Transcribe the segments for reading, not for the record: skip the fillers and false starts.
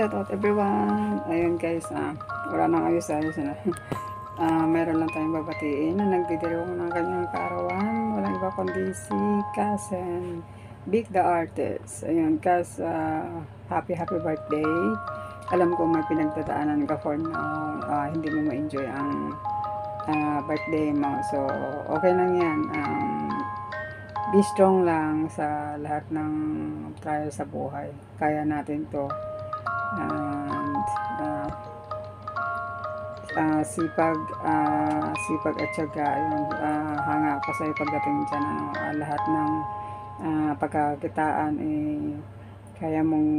shout out everyone. Ayun guys, wala nang ayos-ayos na. Meron lang tayong babatiin na nagdidiriwang ng kanyang kaarawan. Walang iba kundi si Cousin Vic the Artist. Ayun, Cas, happy birthday. Alam ko may pinagdadaanan ka for now. Hindi mo ma-enjoy ang birthday mo. So, okay lang yan. Be strong lang sa lahat ng trial sa buhay. Kaya natin to. And sipag at syaga, yun, hanga ko sa'yo pagdating dyan, lahat ng pagkakitaan kaya mong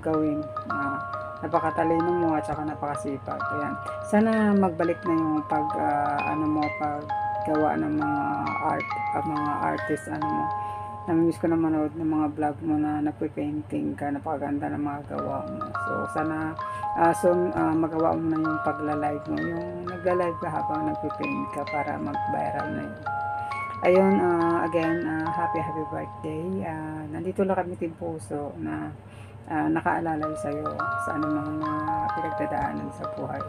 gawin. Napakatalino mo at saka napakasipag. Ayan. Sana magbalik na yung paggawa ng mga mga artist, namimiss ko na manood ng mga vlog mo na nagpe-painting ka, napakaganda ng mga gawa mo. So, sana soon magawa mo na yung pagla-live mo, yung nagla-live ka habang nagpe-paint ka para mag-viral na yun. Ayun, again, happy birthday. Nandito lang kami Team Puso na nakaalala sa'yo sa anumang pinagdadaanan sa buhay.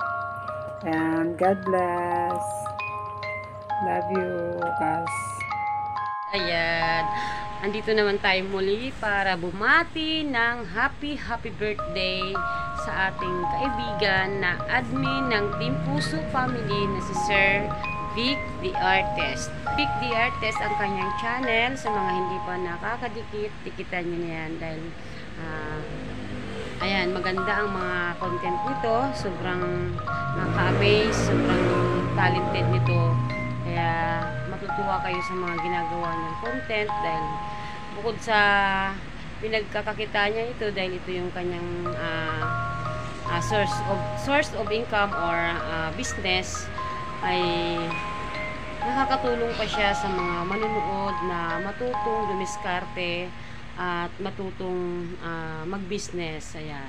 And God bless. Love you, Cas. Ayan, andito naman tayo muli para bumati ng happy birthday sa ating kaibigan na admin ng Team Puso Family na si Sir Vic the Artist. Vic the Artist ang kanyang channel. Sa mga hindi pa nakakadikit, tikitan nyo na yan dahil ayan, maganda ang mga content nito. Sobrang nakaka-amaze, sobrang talented nito. Kaya matutuwa kayo sa mga ginagawa ng content dahil bukod sa pinagkakakita niya ito, dahil ito yung kanyang source of income or business, ay nakakatulong pa siya sa mga manunood na matutong dumiskarte at matutong mag-business. Ayan.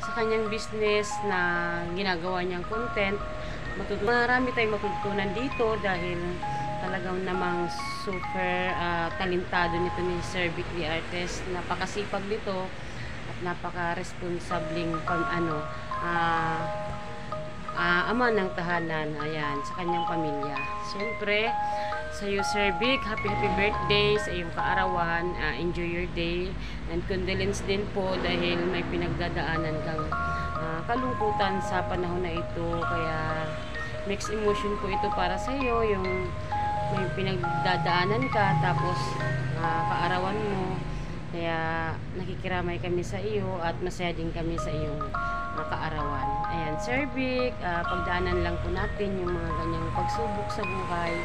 Sa kanyang business na ginagawa niyang content, marami tayong matutunan dito dahil talagang namang super talentado nito ni Sir Vic the Artist. Napakasipag nito at napaka-responsableng ama ng tahanan, ayan, sa kanyang pamilya. Siyempre, sa iyo Sir Vic, happy birthday sa iyong kaarawan. Enjoy your day and condolence din po dahil may pinagdadaanan kang kalungkutan sa panahon na ito, kaya mixed emotion po ito para sa iyo, yung may pinagdadaanan ka tapos kaarawan mo, kaya nakikiramay kami sa iyo at masaya din kami sa iyong kaarawan. Ayan Sir Vic, pagdaanan lang po natin yung mga ganyang pagsubok sa buhay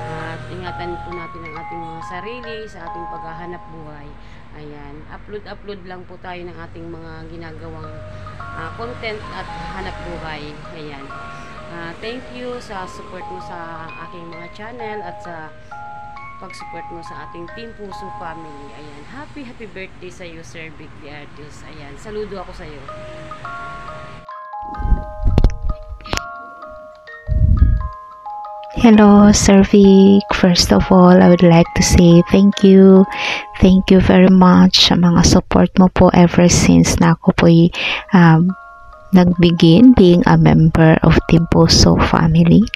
at ingatan po natin ang ating mga sarili sa ating paghahanap buhay. Ayan, upload lang po tayo ng ating mga ginagawang content at hanap buhay. Ayan. Thank you sa support mo sa aking mga channel at sa pag-support mo sa ating Team Puso Family. Ayan, happy birthday sa iyo Sir Vic the Artist. Ayan, saludo ako sa iyo. Hello, Sir Vic. First of all, I would like to say thank you. Thank you very much sa mga support mo po ever since na ako po nagbegin being a member of Team Puso Family.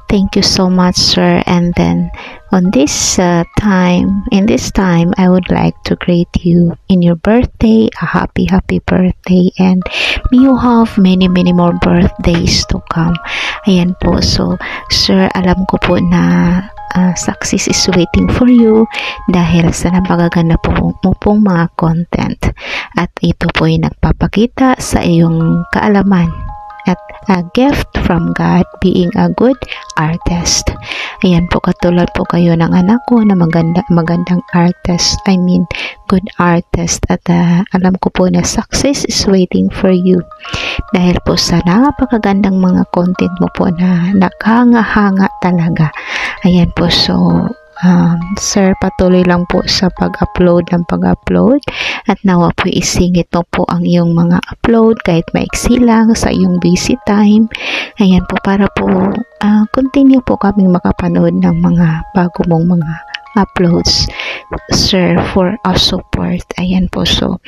Thank you so much, sir. And then on this time, I would like to greet you in your birthday, a happy birthday, and may you have many more birthdays to come. Ayan po. So, sir, alam ko po na success is waiting for you dahil sa napakaganda po mo pong mga content at ito po ay nagpapakita sa iyong kaalaman at a gift from God being a good artist. Ayan po, katulad po kayo ng anak ko na magandang artist, good artist, at alam ko po na success is waiting for you dahil po sa napakagandang mga content mo po na nakahanga talaga. Ayan po, so sir, patuloy lang po sa pag-upload at nawa po isingit mo po ang iyong mga upload kahit maiksi lang sa iyong busy time. Ayan po, para po continue po kaming makapanood ng mga bago mong mga uploads, sir, for our support. Ayan po, so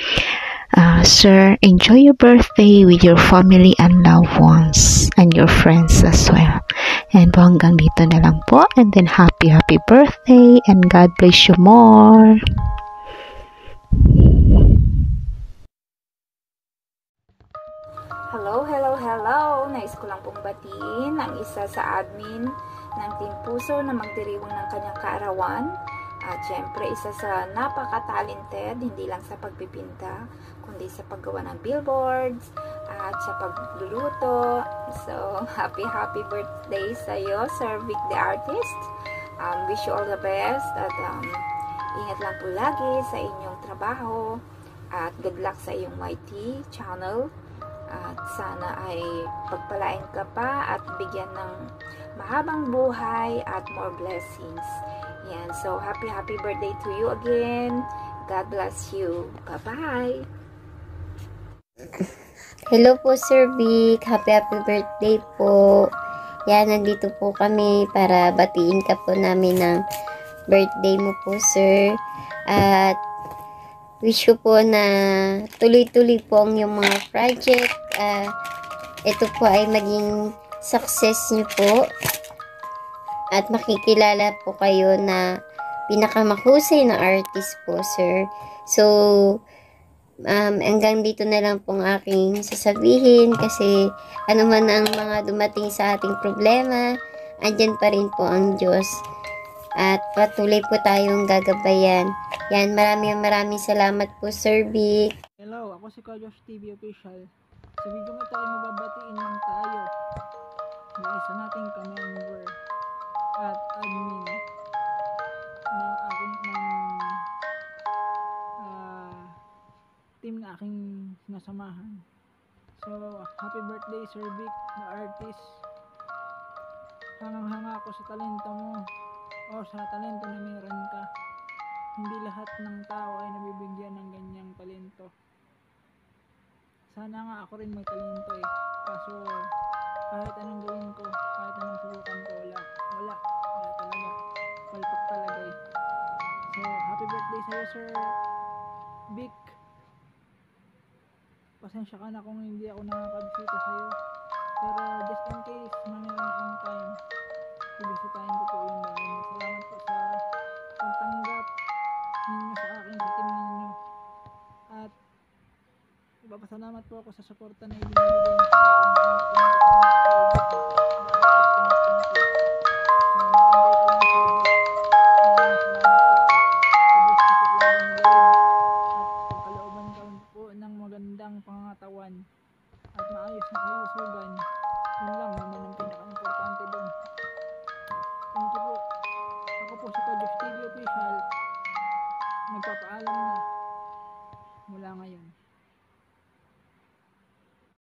Sir, enjoy your birthday with your family and loved ones and your friends as well. And po, hanggang dito na lang po. And then happy birthday and God bless you more. Hello! Nais ko lang pong batiin ang isa sa admin ng Team Puso na magdiriwang ng kanyang kaarawan. At syempre, isa sa napaka-talented, hindi lang sa pagpipinta, kundi sa paggawa ng billboards at sa pagluluto. So, happy birthday sa iyo, Sir Vic the Artist. Wish you all the best at ingat lang po lagi sa inyong trabaho at good luck sa iyong YT channel. At sana ay pagpalain ka pa at bigyan ng mahabang buhay at more blessings. Yan. So, happy birthday to you again. God bless you. Bye-bye. Hello po, Sir Vic. Happy birthday po. Yan, nandito po kami para batiin ka po namin ng birthday mo po, sir. At wish ko po na tuloy-tuloy po ang yung mga project. Ito po ay maging success niyo po. At makikilala po kayo na pinakamahusay na artist po, sir. So, hanggang dito na lang pong aking sasabihin kasi ano man ang mga dumating sa ating problema, andyan pa rin po ang Diyos. At patuloy po tayong gagabayan. Yan, maraming salamat po, Sir Vic. Hello, ako si Josh TV Official. Sa video ito ay mababatiin lang tayo ng isa nating ka-member at admin ng aking team na aking sinasamahan. So, happy birthday, Sir Vic, the artist. Hangang-hanga ako sa talento mo o sa talento na meron ka. Hindi lahat ng tao ay nabibigyan ng ganyang talento. Sana nga ako rin may talento eh. Kaso kahit anong gawin ko, kahit anong subukan ko, wala talaga. Palpak talaga eh. So, happy birthday sa'yo, Sir Vic. Pasensya ka na kung hindi ako nakakabisita sa'yo. Pero just in case, meron akong time, bibisitahin ko po yung bahay mo. Salamat po sa pagtanggap ninyo sa akin, sa team ninyo. At ipapasalamat po ako sa suporta na ibinibigay niyo sa akin.